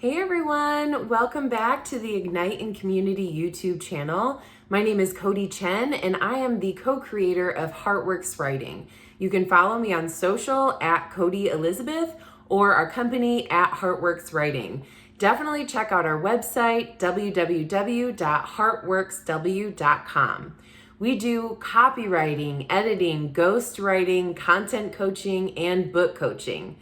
Hey everyone, welcome back to the Ignite in Community YouTube channel. My name is Codi Chen and I am the co-creator of Heartworks Writing. You can follow me on social at Codi Elizabeth or our company at Heartworks Writing. Definitely check out our website, www.heartworksw.com. We do copywriting, editing, ghostwriting, content coaching, and book coaching.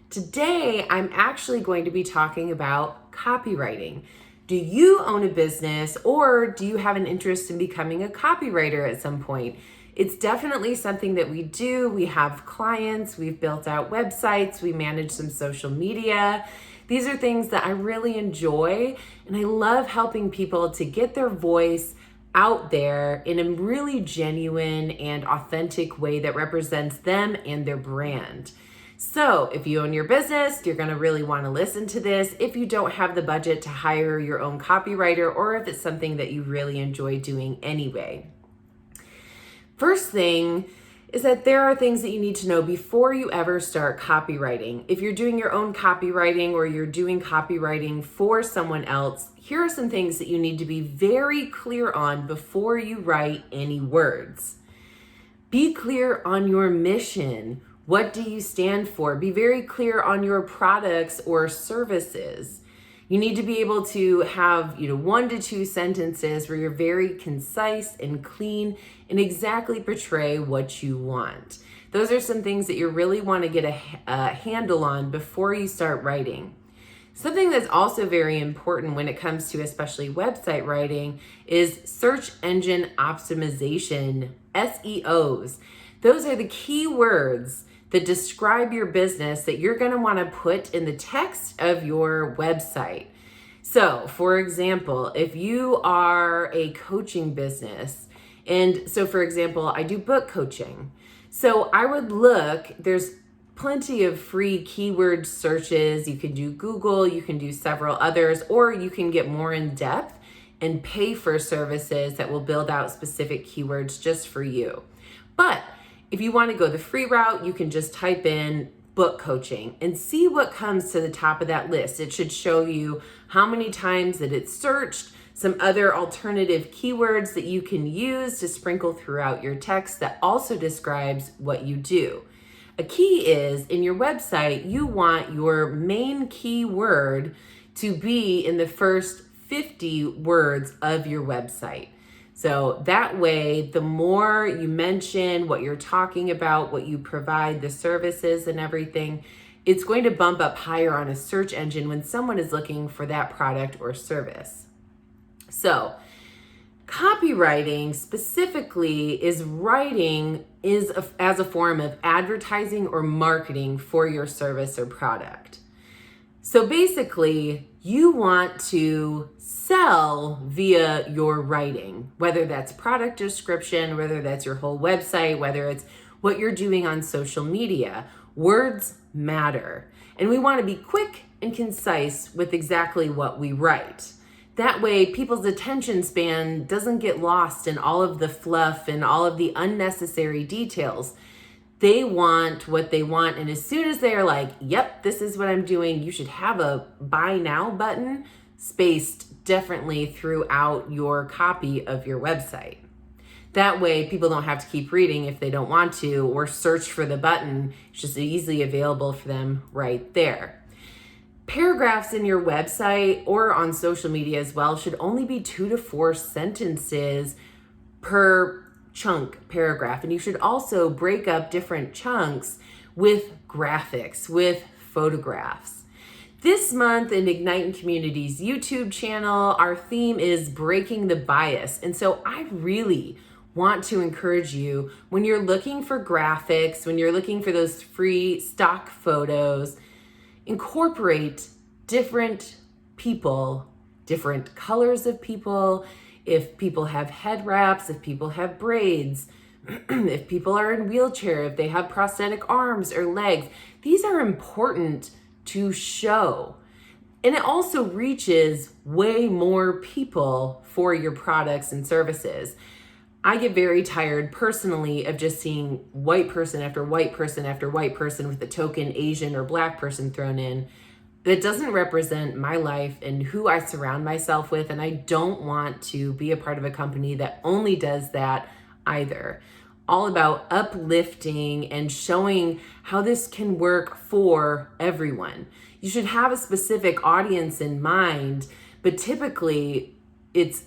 Today, I'm actually going to be talking about copywriting. Do you own a business or do you have an interest in becoming a copywriter at some point? It's definitely something that we do. We have clients, we've built out websites, we manage some social media. These are things that I really enjoy, and I love helping people to get their voice out there in a really genuine and authentic way that represents them and their brand. So if you own your business, you're going to really want to listen to this. If you don't have the budget to hire your own copywriter, or if it's something that you really enjoy doing anyway. First thing is that there are things that you need to know before you ever start copywriting. If you're doing your own copywriting or you're doing copywriting for someone else, here are some things that you need to be very clear on before you write any words. Be clear on your mission. What do you stand for? Be very clear on your products or services. You need to be able to have, 1 to 2 sentences where you're very concise and clean and exactly portray what you want. Those are some things that you really want to get a handle on before you start writing. Something that's also very important when it comes to especially website writing is search engine optimization, SEOs. Those are the keywords that describe your business that you're going to want to put in the text of your website. So, for example, if you are a coaching business, for example, I do book coaching. So I would look, there's plenty of free keyword searches. You can do Google, you can do several others, or you can get more in depth and pay for services that will build out specific keywords just for you. But if you want to go the free route, you can just type in book coaching and see what comes to the top of that list. It should show you how many times that it's searched, some other alternative keywords that you can use to sprinkle throughout your text that also describes what you do. A key is in your website, you want your main keyword to be in the first 50 words of your website. So that way, the more you mention what you're talking about, what you provide, the services and everything, it's going to bump up higher on a search engine when someone is looking for that product or service. So copywriting specifically is writing as a form of advertising or marketing for your service or product. So basically, you want to sell via your writing, whether that's product description, whether that's your whole website, whether it's what you're doing on social media. Words matter. And we want to be quick and concise with exactly what we write. That way, people's attention span doesn't get lost in all of the fluff and all of the unnecessary details. They want what they want, and as soon as they are like, yep, this is what I'm doing, you should have a buy now button spaced differently throughout your copy of your website. That way, people don't have to keep reading if they don't want to, or search for the button. It's just easily available for them right there. Paragraphs in your website or on social media as well should only be 2 to 4 sentences per chunk paragraph. And you should also break up different chunks with graphics, with photographs. This month in Ignite in Community's YouTube channel, our theme is breaking the bias. And so I really want to encourage you, when you're looking for graphics, when you're looking for those free stock photos, incorporate different people, different colors of people. If people have head wraps, if people have braids, if people are in wheelchair, if they have prosthetic arms or legs, these are important to show. And it also reaches way more people for your products and services. I get very tired personally of just seeing white person after white person after white person with a token Asian or Black person thrown in. that doesn't represent my life and who I surround myself with. And I don't want to be a part of a company that only does that either. All about uplifting and showing how this can work for everyone. You should have a specific audience in mind, but typically it's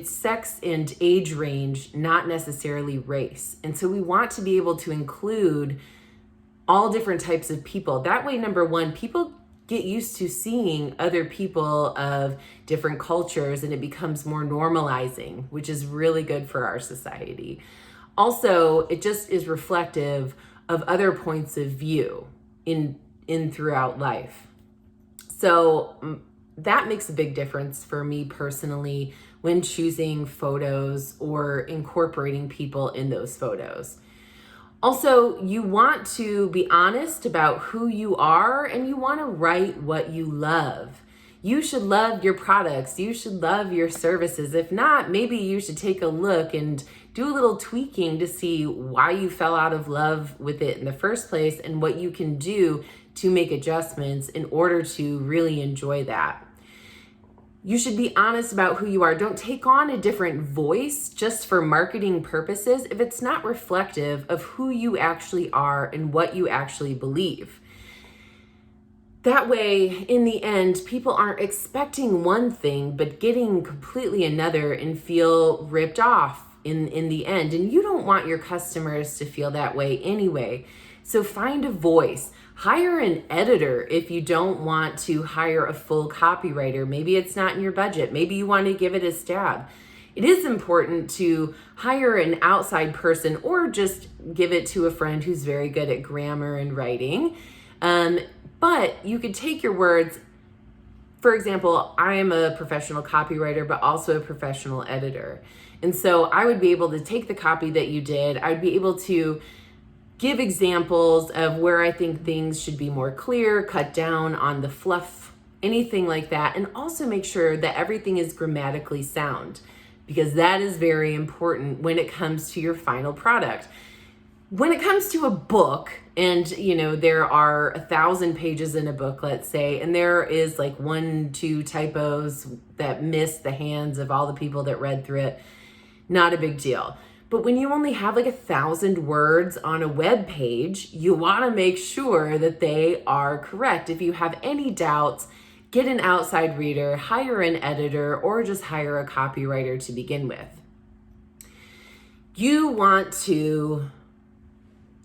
sex and age range, not necessarily race. And so we want to be able to include all different types of people. That way, number one, people get used to seeing other people of different cultures, and it becomes more normalizing, which is really good for our society. Also, it just is reflective of other points of view in throughout life. So that makes a big difference for me personally when choosing photos or incorporating people in those photos. Also, you want to be honest about who you are, and you want to write what you love. You should love your products. You should love your services. If not, maybe you should take a look and do a little tweaking to see why you fell out of love with it in the first place and what you can do to make adjustments in order to really enjoy that. You should be honest about who you are. Don't take on a different voice just for marketing purposes if it's not reflective of who you actually are and what you actually believe. That way, in the end, people aren't expecting one thing but getting completely another and feel ripped off in the end. And you don't want your customers to feel that way anyway. So find a voice. Hire an editor if you don't want to hire a full copywriter. Maybe it's not in your budget. Maybe you want to give it a stab. It is important to hire an outside person or just give it to a friend who's very good at grammar and writing. But you could take your words. For example, I am a professional copywriter, but also a professional editor. And so I would be able to take the copy that you did. I would be able to give examples of where I think things should be more clear, cut down on the fluff, anything like that. And also make sure that everything is grammatically sound, because that is very important when it comes to your final product. When it comes to a book, and there are 1,000 pages in a book, let's say, and there is like 1-2 typos that miss the hands of all the people that read through it, not a big deal. But when you only have like 1,000 words on a web page, you want to make sure that they are correct. If you have any doubts, get an outside reader, hire an editor, or just hire a copywriter to begin with. You want to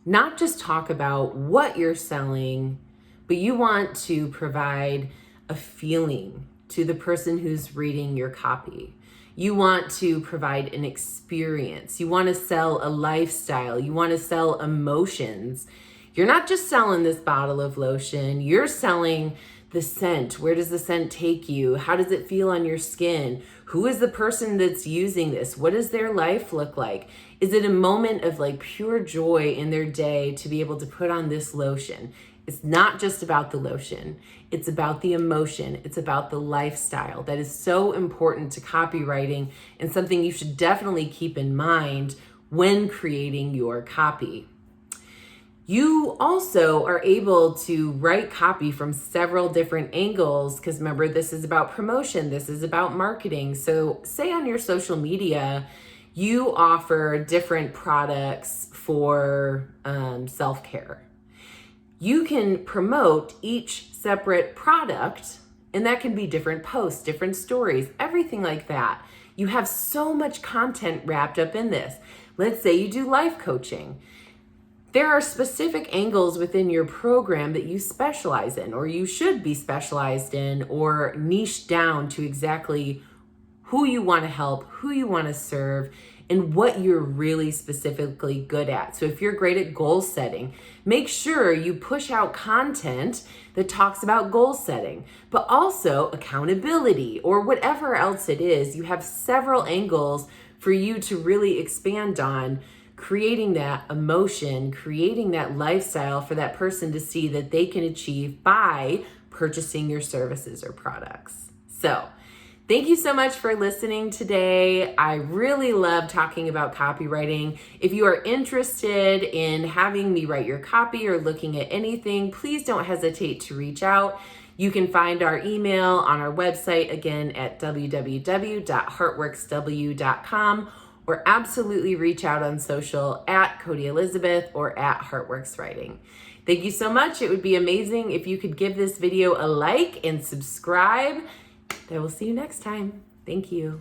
not just talk about what you're selling, but you want to provide a feeling to the person who's reading your copy. You want to provide an experience. You want to sell a lifestyle. You want to sell emotions. You're not just selling this bottle of lotion. You're selling the scent. Where does the scent take you? How does it feel on your skin? Who is the person that's using this? What does their life look like? Is it a moment of like pure joy in their day to be able to put on this lotion? It's not just about the lotion. It's about the emotion. It's about the lifestyle. That is so important to copywriting and something you should definitely keep in mind when creating your copy. You also are able to write copy from several different angles, because remember, this is about promotion. This is about marketing. So say on your social media, you offer different products for self-care. You can promote each separate product, and that can be different posts, different stories, everything like that. You have so much content wrapped up in this. Let's say you do life coaching. There are specific angles within your program that you specialize in, or you should be specialized in, or niche down to exactly who you want to help, who you want to serve, and what you're really specifically good at. So if you're great at goal setting, make sure you push out content that talks about goal setting, but also accountability or whatever else it is. You have several angles for you to really expand on, creating that emotion, creating that lifestyle for that person to see that they can achieve by purchasing your services or products. So thank you so much for listening today. I really love talking about copywriting. If you are interested in having me write your copy or looking at anything, please don't hesitate to reach out. You can find our email on our website, again, at www.heartworksw.com, or absolutely reach out on social at Codi Elizabeth or at Heartworks Writing. Thank you so much. It would be amazing if you could give this video a like and subscribe. I will see you next time. Thank you.